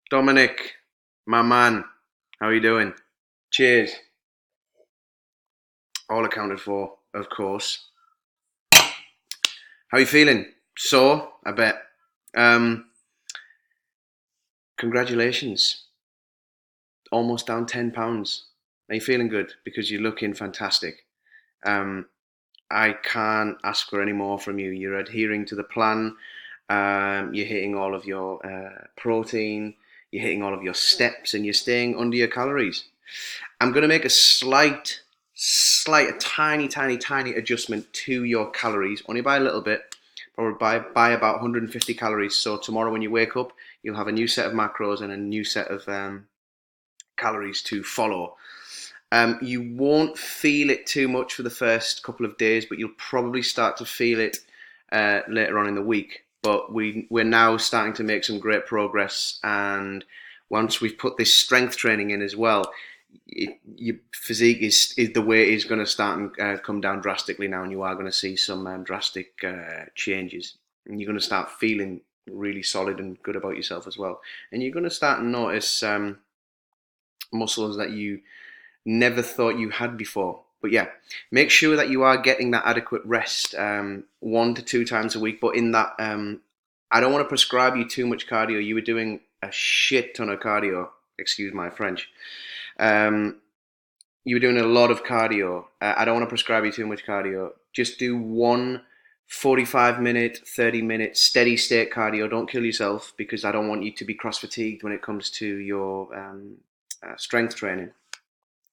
Dominic, my man, how are you doing? Cheers. All accounted for, of course. How are you feeling? Sore, I bet. Um, Congratulations. Almost down 10 pounds. Are you feeling good? Because you're looking fantastic. Um, I can't ask for any more from you. You're adhering to the plan. You're hitting all of your protein. You're hitting all of your steps, and you're staying under your calories. I'm going to make a a tiny adjustment to your calories, only by a little bit, probably by about 150 calories. So tomorrow when you wake up, you'll have a new set of macros and a new set of calories to follow. You won't feel it too much for the first couple of days, but you'll probably start to feel it later on in the week. But we're now starting to make some great progress, and once we've put this strength training in as well, your physique is the weight is going to start and come down drastically now, and you are going to see some drastic changes, and you're going to start feeling really solid and good about yourself as well, and you're going to start to notice muscles that you never thought you had before. But yeah, make sure that you are getting that adequate rest 1 to 2 times a week. But in that, I don't want to prescribe you too much cardio. You were doing a shit ton of cardio. Excuse my French. Um, you were doing a lot of cardio. I don't want to prescribe you too much cardio. Just do one 45-minute, 30-minute steady state cardio. Don't kill yourself because I don't want you to be cross fatigued when it comes to your strength training.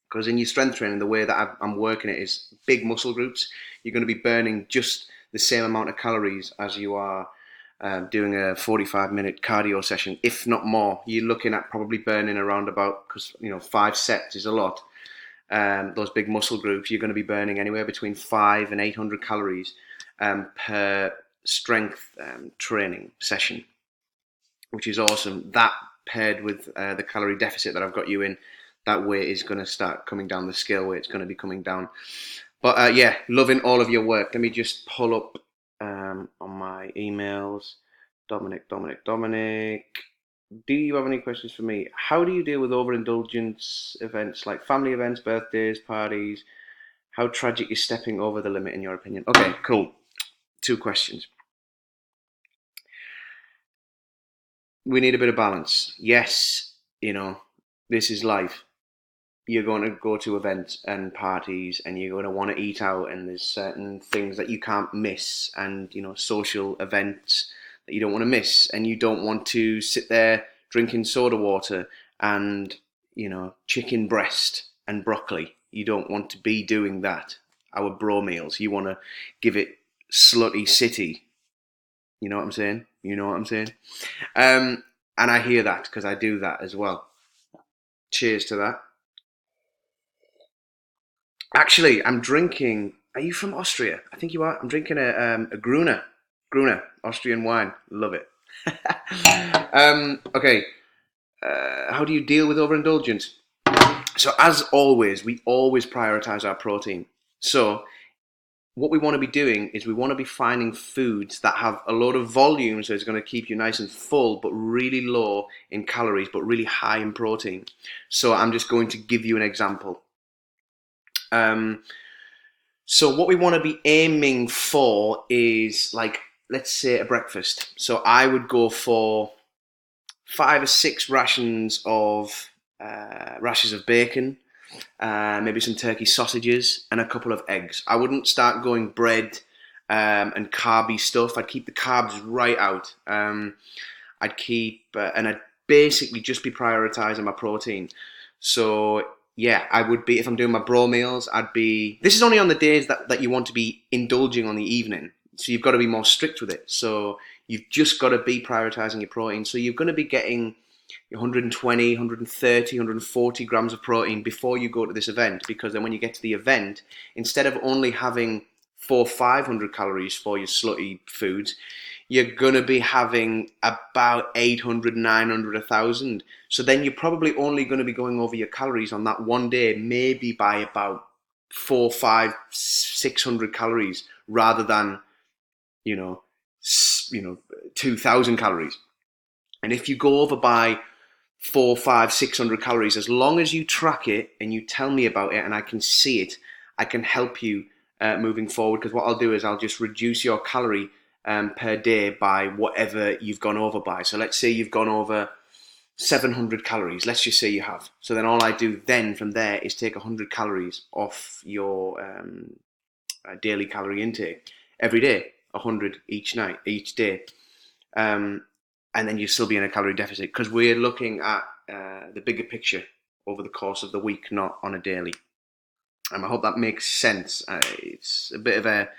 Because in your strength training, the way that I'm working it is big muscle groups. You're going to be burning just the same amount of calories as you are doing a 45-minute cardio session, if not more. You're looking at probably burning around about, because 5 sets is a lot. Those big muscle groups, you're going to be burning anywhere between 500 and 800 calories per strength training session, which is awesome. That paired with the calorie deficit that I've got you in, that weight is going to start coming down. The scale weight's going to be coming down. But yeah, loving all of your work. Let me just pull up on my emails. Dominic. Do you have any questions for me? How do you deal with overindulgence events like family events, birthdays, parties? How tragic is stepping over the limit in your opinion? Okay, cool. 2 questions. We need a bit of balance. Yes, this is life. You're going to go to events and parties and you're going to want to eat out, and there's certain things that you can't miss, and social events that you don't want to miss, and you don't want to sit there drinking soda water and chicken breast and broccoli. You don't want to be doing that. Our bro meals, you want to give it slutty city. You know what I'm saying? And I hear that because I do that as well. Cheers to that. Actually, I'm drinking. Are you from Austria? I think you are. I'm drinking a Gruner Austrian wine. Love it. Okay. How do you deal with overindulgence? So as always, we always prioritize our protein. So what we want to be doing is we want to be finding foods that have a lot of volume, so it's going to keep you nice and full, but really low in calories, but really high in protein. So I'm just going to give you an example. Um, So what we want to be aiming for is, like, let's say a breakfast. So I would go for 5 or 6 rashers of bacon, maybe some turkey sausages, and a couple of eggs. I wouldn't start going bread and carby stuff. I'd keep the carbs right out. And I'd basically just be prioritizing my protein. So yeah, I would be, if I'm doing my bro meals, I'd be. This is only on the days that you want to be indulging on the evening. So you've got to be more strict with it. So you've just got to be prioritizing your protein. So you're going to be getting 120, 130, 140 grams of protein before you go to this event, because then when you get to the event, instead of only having 500 calories for your slutty foods, you're going to be having about 800, 900, 1,000. So then you're probably only going to be going over your calories on that one day, maybe by about 4, 5, 600 calories rather than, you know, 2,000 calories. And if you go over by 4, 5, 600 calories. As long as you track it and you tell me about it and I can see it, I can help you moving forward. Because what I'll do is I'll just reduce your calorie per day by whatever you've gone over by. So let's say you've gone over 700 calories. Let's just say you have. So then all I do then from there is take 100 calories off your daily calorie intake every day, 100 each night, each day. And then you still be in a calorie deficit because we're looking at the bigger picture over the course of the week, not on a daily. I hope that makes sense. It's a bit of a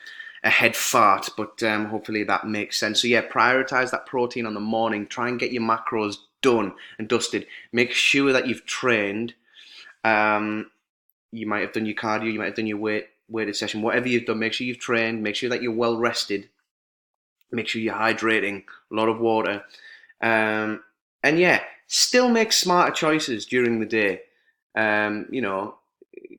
head fart, but hopefully that makes sense. So yeah, prioritize that protein on the morning. Try and get your macros done and dusted. Make sure that you've trained. You might have done your cardio, you might have done your weighted session, whatever you've done. Make sure you've trained. Make sure that you're well rested. Make sure you're hydrating, a lot of water. And yeah, still make smarter choices during the day. You know,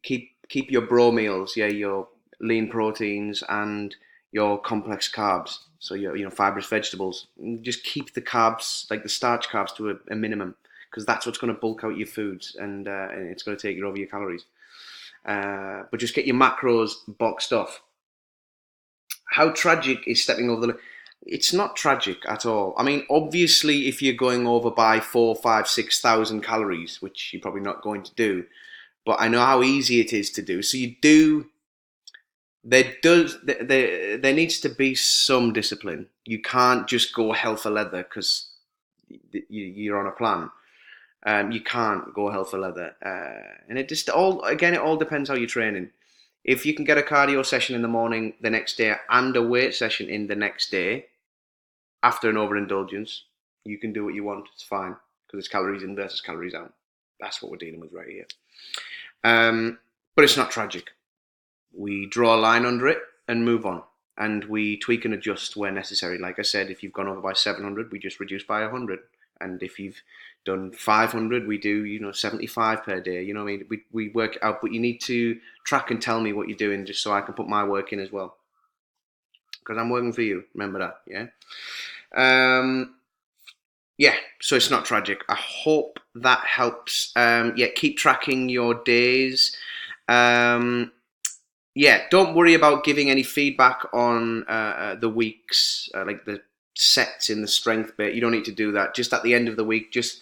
keep your bro meals, yeah, your lean proteins and your complex carbs. So your fibrous vegetables. Just keep the carbs, like the starch carbs, to a minimum because that's what's going to bulk out your foods and it's going to take you over your calories. But just get your macros boxed off. How tragic is stepping over the? It's not tragic at all. I mean, obviously, if you're going over by 4, 5, 6,000 calories, which you're probably not going to do, but I know how easy it is to do. So you do. There needs to be some discipline. You can't just go hell for leather because you're on a plan. You can't go hell for leather, and it all depends how you're training. If you can get a cardio session in the morning the next day and a weight session in the next day after an overindulgence, you can do what you want. It's fine because it's calories in versus calories out. That's what we're dealing with right here. But it's not tragic. We draw a line under it and move on. And we tweak and adjust where necessary. Like I said, if you've gone over by 700, we just reduce by 100. And if you've done 500, we do 75 per day. You know what I mean? We work it out, but you need to track and tell me what you're doing just so I can put my work in as well. Because I'm working for you. Remember that, yeah? Yeah, so it's not tragic. I hope that helps. Yeah, keep tracking your days. Yeah, don't worry about giving any feedback on the weeks, like the sets in the strength bit. You don't need to do that. Just at the end of the week, just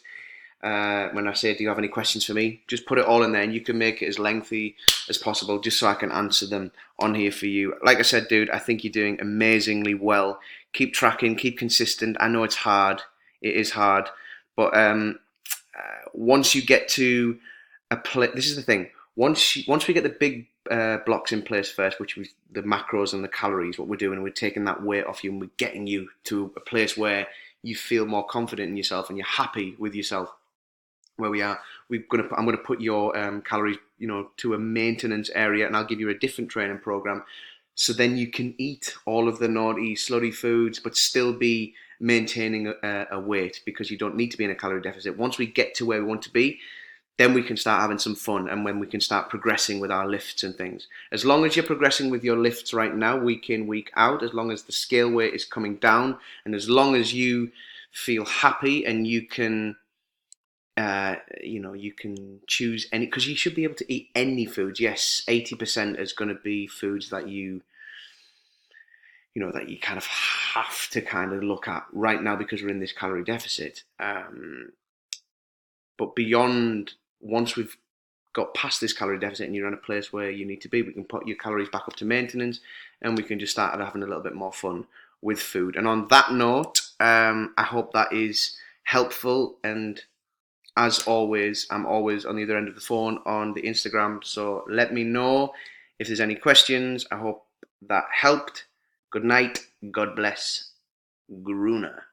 when I say, do you have any questions for me? Just put it all in there and you can make it as lengthy as possible just so I can answer them on here for you. Like I said, dude, I think you're doing amazingly well. Keep tracking, keep consistent. I know it's hard. It is hard. But once you get to a place, this is the thing. Once we get the big blocks in place first, which was the macros and the calories, what we're doing, we're taking that weight off you and we're getting you to a place where you feel more confident in yourself and you're happy with yourself. Where we are, I'm gonna put your calories, to a maintenance area, and I'll give you a different training program, so then you can eat all of the naughty, slutty foods, but still be maintaining a weight because you don't need to be in a calorie deficit. Once we get to where we want to be, then we can start having some fun and when we can start progressing with our lifts and things. As long as you're progressing with your lifts right now, week in, week out, as long as the scale weight is coming down, and as long as you feel happy and you can you can choose any, because you should be able to eat any foods. Yes, 80% is going to be foods that that you kind of have to kind of look at right now because we're in this calorie deficit. But beyond, once we've got past this calorie deficit and you're in a place where you need to be, we can put your calories back up to maintenance and we can just start having a little bit more fun with food. And on that note, I hope that is helpful, and as always, I'm always on the other end of the phone on the Instagram, so let me know if there's any questions. I hope that helped. Good night, God bless, Gruna.